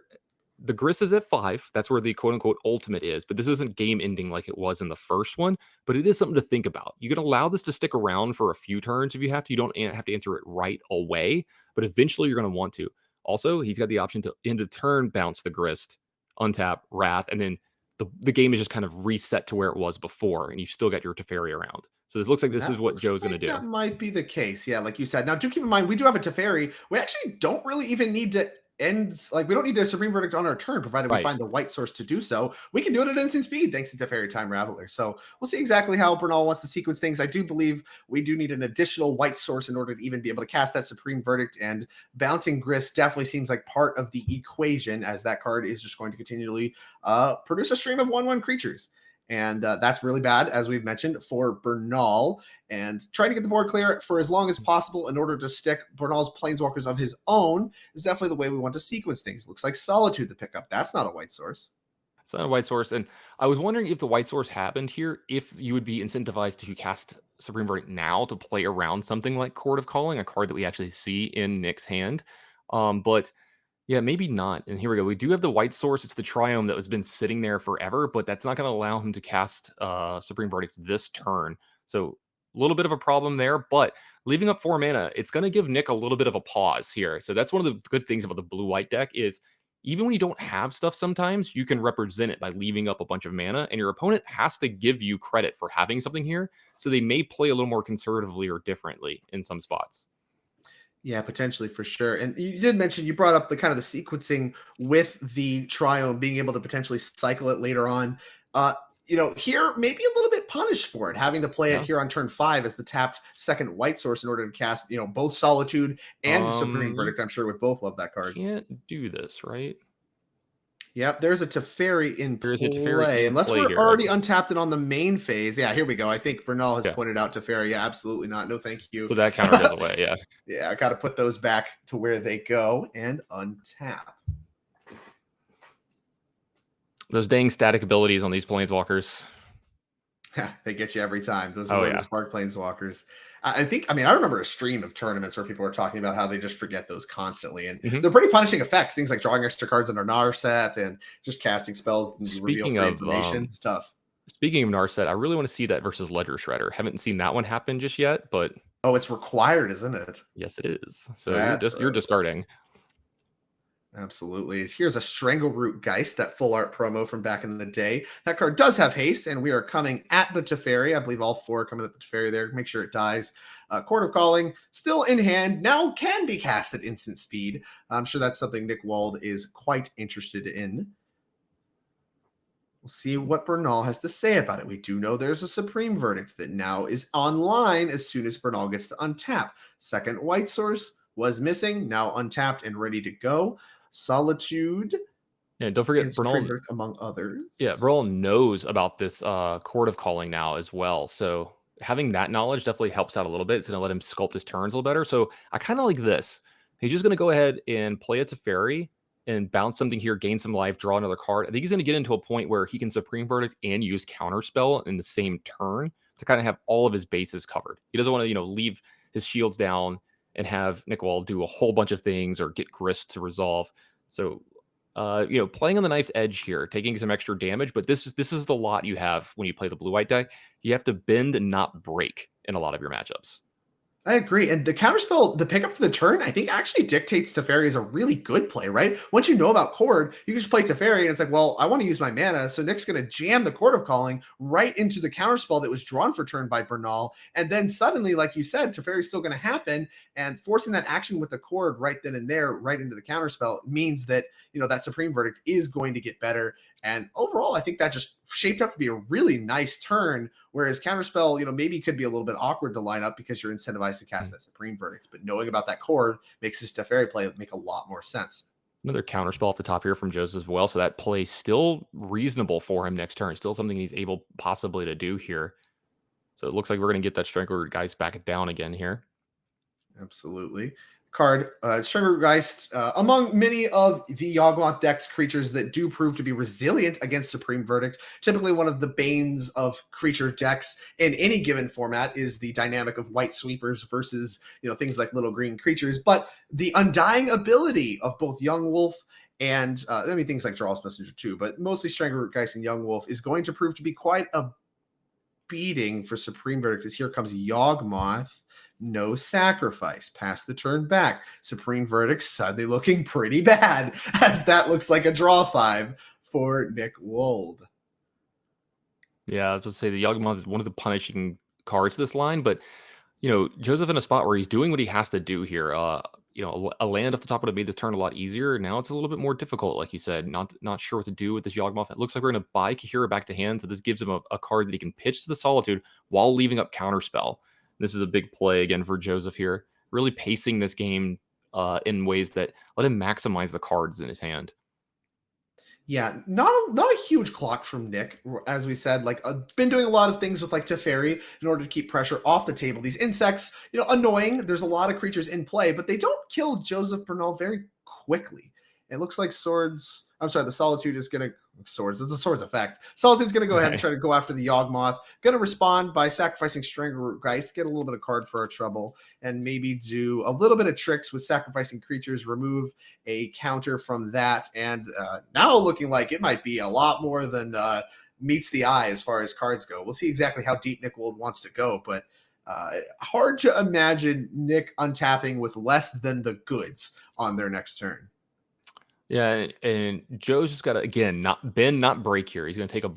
The Grist is at 5. That's where the quote-unquote ultimate is, but this isn't game ending like it was in the first one, but it is something to think about. You can allow this to stick around for a few turns if you have to. You don't have to answer it right away, but eventually you're going to want to. Also, he's got the option to end of turn bounce the Grist, untap, Wrath, and then the game is just kind of reset to where it was before, and you still got your Teferi around. So this looks like this is what Joe's going to do. That might be the case. Yeah, like you said. Now, do keep in mind, we do have a Teferi. We actually don't really even need to we don't need a Supreme Verdict on our turn, provided we find the white source to do so. We can do it at instant speed thanks to Teferi Time Raveler. So we'll see exactly how Bernal wants to sequence things. I do believe we do need an additional white source in order to even be able to cast that Supreme Verdict, and bouncing Grist definitely seems like part of the equation, as that card is just going to continually produce a stream of 1/1 creatures. And that's really bad, as we've mentioned, for Bernal. And trying to get the board clear for as long as possible in order to stick Bernal's Planeswalkers of his own is definitely the way we want to sequence things. Looks like Solitude to pick up. That's not a white source. It's not a white source. And I was wondering if the white source happened here, if you would be incentivized to cast Supreme Verdict now to play around something like Court of Calling, a card that we actually see in Nick's hand. But yeah, maybe not. And here we go. We do have the white source. It's the Triome that has been sitting there forever, but that's not going to allow him to cast Supreme Verdict this turn. So a little bit of a problem there, but leaving up 4 mana, it's going to give Nick a little bit of a pause here. So that's one of the good things about the blue-white deck is even when you don't have stuff sometimes, you can represent it by leaving up a bunch of mana, and your opponent has to give you credit for having something here. So they may play a little more conservatively or differently in some spots. Yeah, potentially, for sure. And you did mention, you brought up the kind of the sequencing with the Triome, being able to potentially cycle it later on. here maybe a little bit punished for it, having to play it Yeah. here on turn 5 as the tapped second white source in order to cast, both Solitude and Supreme You Verdict. I'm sure would both love that card. can't do this, right? Yep, there's a Teferi in There is a Teferi play. in Unless play we're here. already untapped and on the main phase. Yeah, here we go. I think Bernal has Yeah. pointed out Teferi. Yeah, absolutely not. No, thank you. So that counter goes away, yeah. Yeah, I got to put those back to where they go and untap. Those dang static abilities on these planeswalkers. They get you every time. Those Oh, are yeah. the Spark Planeswalkers. I remember a stream of tournaments where people were talking about how they just forget those constantly. And they're pretty punishing effects. Things like drawing extra cards under Narset and just casting spells and reveal free information. It's tough. Speaking of Narset, I really want to see that versus Ledger Shredder. Haven't seen that one happen just yet, but Oh, it's required, isn't it? yes, it is. So you're gross. discarding. Absolutely. Here's a Strangleroot Geist, that full art promo from back in the day. That card does have haste, and we are coming at the Teferi. I believe all 4 are coming at the Teferi there. Make sure it dies. Court of Calling, still in hand, now can be cast at instant speed. I'm sure that's something Nick Wold is quite interested in. We'll see what Bernal has to say about it. We do know there's a Supreme Verdict that now is online as soon as Bernal gets to untap. Second white source was missing, now untapped and ready to go. Solitude. Yeah, don't forget Bernal, among others. Yeah, Bernal knows about this Court of Calling now as well. So having that knowledge definitely helps out a little bit. It's going to let him sculpt his turns a little better. So I kind of like this. He's just going to go ahead and play a Teferi and bounce something here, gain some life, draw another card. I think he's going to get into a point where he can Supreme Verdict and use Counterspell in the same turn to kind of have all of his bases covered. He doesn't want to, leave his shields down and have Nick Wold do a whole bunch of things or get Grist to resolve. So, playing on the knife's edge here, taking some extra damage, but this is the lot you have when you play the blue-white deck. You have to bend and not break in a lot of your matchups. I agree. And the counterspell, the pickup for the turn, I think actually dictates Teferi is a really good play, right? Once you know about Cord, you can just play Teferi and it's like, well, I want to use my mana. So Nick's going to jam the Court of Calling right into the counterspell that was drawn for turn by Bernal. And then suddenly, like you said, Teferi's still going to happen, and forcing that action with the Cord right then and there, right into the counterspell means that, that Supreme Verdict is going to get better. And overall, I think that just shaped up to be a really nice turn, whereas Counterspell, maybe could be a little bit awkward to line up because you're incentivized to cast that Supreme Verdict. But knowing about that Cord makes this Teferi play make a lot more sense. Another Counterspell off the top here from Joseph as well. So that play still reasonable for him next turn. Still something he's able possibly to do here. So it looks like we're going to get that Strangleroot Geist back down again here. Absolutely. Card, Strangleroot Geist, among many of the Yawgmoth deck's creatures that do prove to be resilient against Supreme Verdict. Typically one of the banes of creature decks in any given format is the dynamic of white sweepers versus, things like little green creatures. But the undying ability of both Young Wolf and, things like Jarl's Messenger too, but mostly Strangleroot Geist and Young Wolf is going to prove to be quite a beating for Supreme Verdict, as here comes Yawgmoth. No sacrifice. Pass the turn back. Supreme Verdict suddenly looking pretty bad, as that looks like a draw 5 for Nick Wold. Yeah, I was going to say the Yawgmoth is one of the punishing cards this line, but Joseph in a spot where he's doing what he has to do here. A land off the top would have made this turn a lot easier. Now it's a little bit more difficult, like you said. Not sure what to do with this Yawgmoth. It looks like we're going to buy Kahira back to hand, so this gives him a card that he can pitch to the Solitude while leaving up Counterspell. This is a big play again for Joseph here, really pacing this game in ways that let him maximize the cards in his hand. Yeah, not a huge clock from Nick, as we said. Been doing a lot of things with Teferi in order to keep pressure off the table. These insects, annoying. There's a lot of creatures in play, but they don't kill Joseph Bernal very quickly. It looks like the Solitude is going to... Swords. It's a Swords effect. Solitude's going to go ahead and try to go after the Yawgmoth. Going to respond by sacrificing Strangleroot Geist, get a little bit of card for our trouble, and maybe do a little bit of tricks with sacrificing creatures, remove a counter from that, and now looking like it might be a lot more than meets the eye as far as cards go. We'll see exactly how deep Nick Wold wants to go, but hard to imagine Nick untapping with less than the goods on their next turn. Yeah, and Joe's just got to, again, not bend, not break here. He's going to take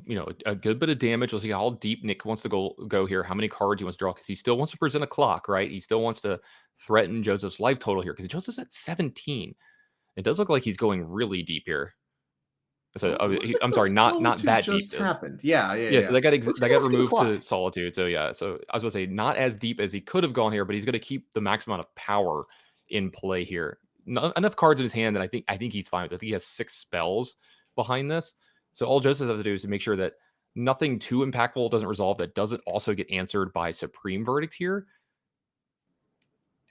a good bit of damage. We'll see how deep Nick wants to go here, how many cards he wants to draw, because he still wants to present a clock, right? He still wants to threaten Joseph's life total here, because Joseph's at 17. It does look like he's going really deep here. So Oh, looks like I'm the sorry, not solitude that deep. just happened. Yeah, yeah, Yeah, so yeah. that Looks like got we'll see the removed to clock. Solitude. So yeah, so I was gonna say not as deep as he could have gone here, but he's gonna keep the max amount of power in play here. Enough cards in his hand that I think he's fine with. I think he has 6 spells behind this. So all Joseph has to do is to make sure that nothing too impactful doesn't resolve that doesn't also get answered by Supreme Verdict here.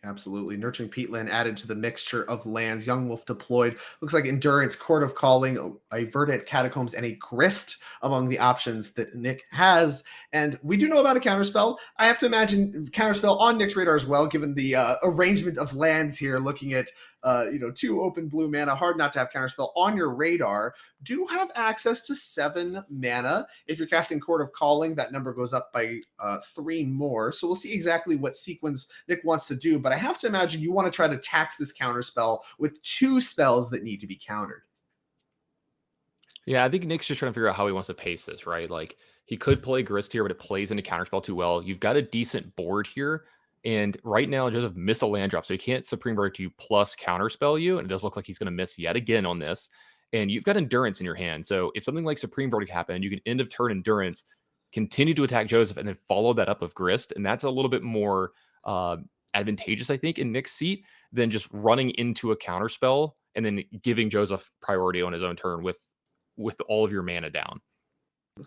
Absolutely. Nurturing Peatland added to the mixture of lands. Young Wolf deployed. Looks like Endurance, Court of Calling, a Verdant Catacombs, and a Grist among the options that Nick has. And we do know about a counterspell. I have to imagine counterspell on Nick's radar as well, given the arrangement of lands here, looking at 2 open blue mana. Hard not to have counterspell on your radar. Do have access to 7 mana. If you're casting Court of Calling, that number goes up by 3 more. So we'll see exactly what sequence Nick wants to do. But I have to imagine you want to try to tax this counterspell with 2 spells that need to be countered. Yeah, I think Nick's just trying to figure out how he wants to pace this, right? Like he could play Grist here, but it plays into counterspell too well. You've got a decent board here. And right now, Joseph missed a land drop, so he can't Supreme Verdict you plus counterspell you. And it does look like he's going to miss yet again on this. And you've got Endurance in your hand. So if something like Supreme Verdict happened, you can end of turn Endurance, continue to attack Joseph, and then follow that up with Grist. And that's a little bit more advantageous, I think, in Nick's seat than just running into a counterspell and then giving Joseph priority on his own turn with all of your mana down.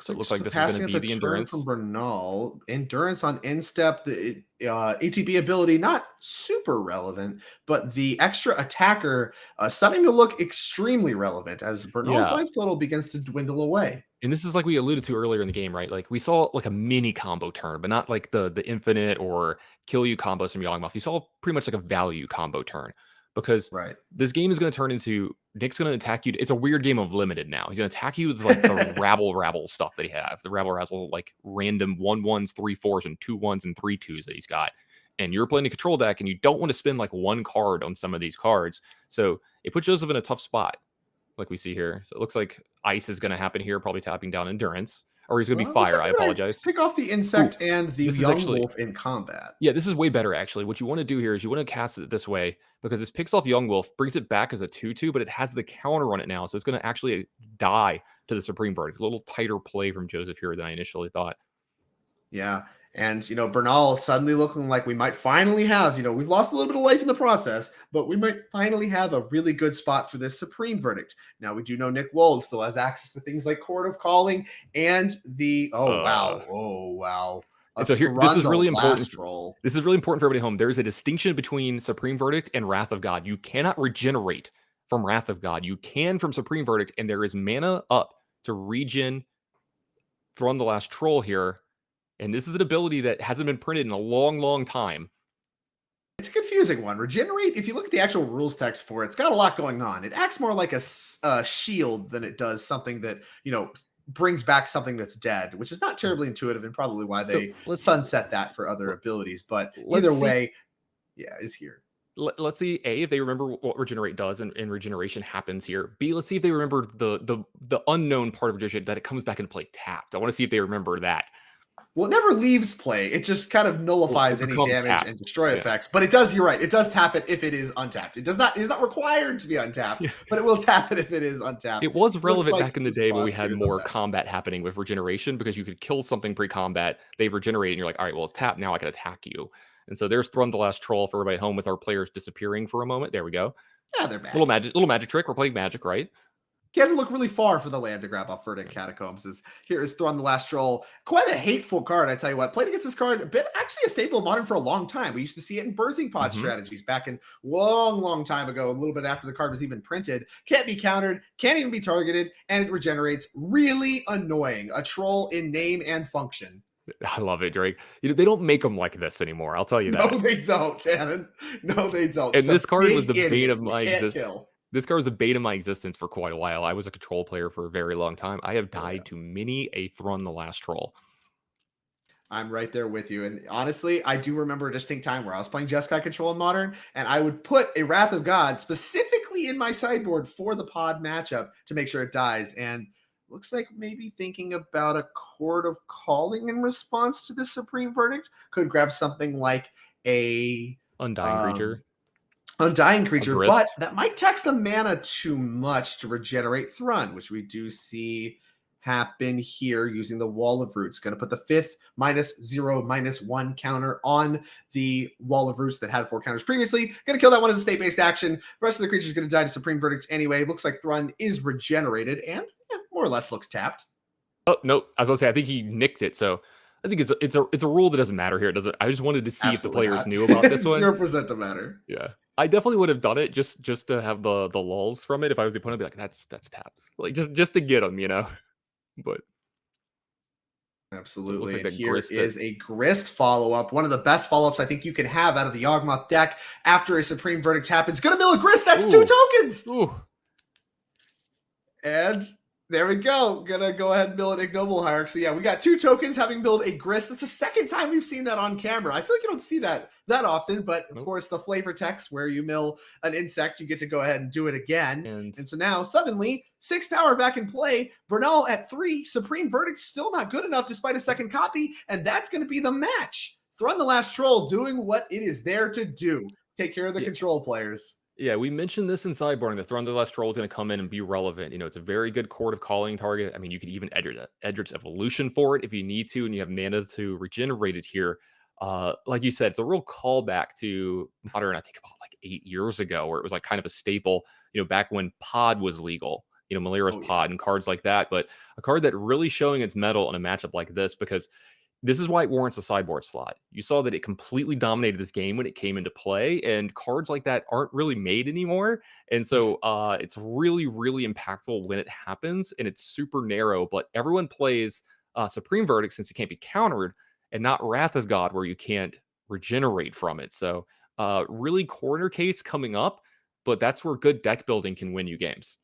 So it looks like this is going to be the Endurance from Bernal. Endurance on instep, the ATB ability, not super relevant, but the extra attacker starting to look extremely relevant as Bernal's life total begins to dwindle away. And this is like we alluded to earlier in the game, right? Like we saw like a mini combo turn, but not like the infinite or kill you combos from Yawgmoth. You saw pretty much like a value combo turn because this game is going to turn into Nick's going to attack you. It's a weird game of limited now. He's going to attack you with like the rabble stuff that he have, the rabble razzle, like random 1/1s, 3/4s, and 2/1s and 3/2s that he's got. And you're playing a control deck, and you don't want to spend like 1 card on some of these cards. So it puts Joseph in a tough spot, like we see here. So it looks like Ice is going to happen here, probably tapping down Endurance. Or he's going to be Fire. I apologize. Pick off the Insect and the Young Wolf in combat. Yeah, this is way better, actually. What you want to do here is you want to cast it this way because this picks off Young Wolf, brings it back as a 2/2, but it has the counter on it now. So it's going to actually die to the Supreme Verdict. A little tighter play from Joseph here than I initially thought. Yeah. And, Bernal suddenly looking like we might finally have, we've lost a little bit of life in the process, but we might finally have a really good spot for this Supreme Verdict. Now, we do know Nick Wold still has access to things like Court of Calling and the, wow. And so here, this is really important. This is really important for everybody at home. There is a distinction between Supreme Verdict and Wrath of God. You cannot regenerate from Wrath of God. You can from Supreme Verdict, and there is mana up to regen Thrun the Last Troll here. And this is an ability that hasn't been printed in a long, long time. It's a confusing one. Regenerate, if you look at the actual rules text for it, it's got a lot going on. It acts more like a shield than it does something that, brings back something that's dead, which is not terribly intuitive and probably why they sunset that for other abilities. But either way, is here. Let's see, A, if they remember what Regenerate does and Regeneration happens here. B, let's see if they remember the unknown part of Regeneration, that it comes back into play tapped. I want to see if they remember that. Well, it never leaves play. It just kind of nullifies any damage and destroy effects. But it does, you're right, it does tap it if it is untapped. It is not required to be untapped, but it will tap it if it is untapped. It was relevant back in the day when we had more combat happening with Regeneration, because you could kill something pre-combat, they regenerate, and you're like, all right, well, it's tapped, now I can attack you. And so there's Thrun the Last Troll for everybody at home with our players disappearing for a moment. There we go. Yeah, they're back. Little magic trick. We're playing Magic, right? You had to look really far for the land to grab off Verdant Catacombs. Here is Thrun the Last Troll. Quite a hateful card, I tell you what. Played against this card, actually a staple of Modern for a long time. We used to see it in Birthing Pod strategies back in long time ago, a little bit after the card was even printed. Can't be countered, can't even be targeted, and it regenerates. Really annoying. A troll in name and function. I love it, Drake. They don't make them like this anymore. I'll tell you that. No, they don't, Tannen. No, they don't. And this card was the bane of my existence. This card was the bane of my existence for quite a while. I was a control player for a very long time. I have died to many a Thrun the Last Troll. I'm right there with you. And honestly, I do remember a distinct time where I was playing Jeskai Control in Modern, and I would put a Wrath of God specifically in my sideboard for the pod matchup to make sure it dies. And looks like maybe thinking about a Court of Calling in response to the Supreme Verdict. Could grab something like a Undying Creature. Undying A creature, but grist. that might tax the mana too much to regenerate Thrun, which we do see happen here using the Wall of Roots. Going to put the 5th -0/-1 counter on the Wall of Roots that had 4 counters previously. Going to kill that one as a state-based action. The rest of the creatures going to die to Supreme Verdict anyway. Looks like Thrun is regenerated and more or less looks tapped. Oh, no, I was going to say, I think he nicked it, so I think it's a rule that doesn't matter here, does it? I just wanted to see if the Absolutely players not. knew about this one. 0% to matter. Yeah. I definitely would have done it just to have the lulls from it if I was the opponent. I'd be like, that's tapped. Like, just to get them, you know? But so it looks Absolutely. like And that here grist that is a Grist follow-up. One of the best follow-ups I think you can have out of the Yawgmoth deck after a Supreme Verdict happens. Gonna mill a Grist. That's ooh, 2 tokens. ooh. And there we go. Gonna go ahead and build an Ignoble Hierarch. So yeah, we got 2 tokens having built a Grist. That's the second time we've seen that on camera. I feel like you don't see that often, but of Nope. course the flavor text where you mill an insect, you get to go ahead and do it again. And And so now suddenly 6 power back in play. Bernal at 3. Supreme Verdict still not good enough despite a second copy, and that's going to be the match. Thrun the Last Troll doing what it is there to do. Take care of the yeah, control players. yeah, we mentioned this in sideboarding. The Thunderlust Troll is going to come in and be relevant. You know, it's a very good Court of Calling target. I mean, you could even Edric's Evolution for it if you need to, and you have mana to regenerate it here. Like you said, it's a real callback to Modern, I think about like 8 years ago, where it was like kind of a staple, you know, back when Pod was legal, you know, Malira's Oh, yeah. Pod and cards like that. But a card that really showing its mettle in a matchup like this, because this is why it warrants a sideboard slot. You saw that it completely dominated this game when it came into play, and cards like that aren't really made anymore. And so it's really, really impactful when it happens, and it's super narrow. But everyone plays Supreme Verdict since it can't be countered, and not Wrath of God where you can't regenerate from it. So really corner case coming up, but that's where good deck building can win you games.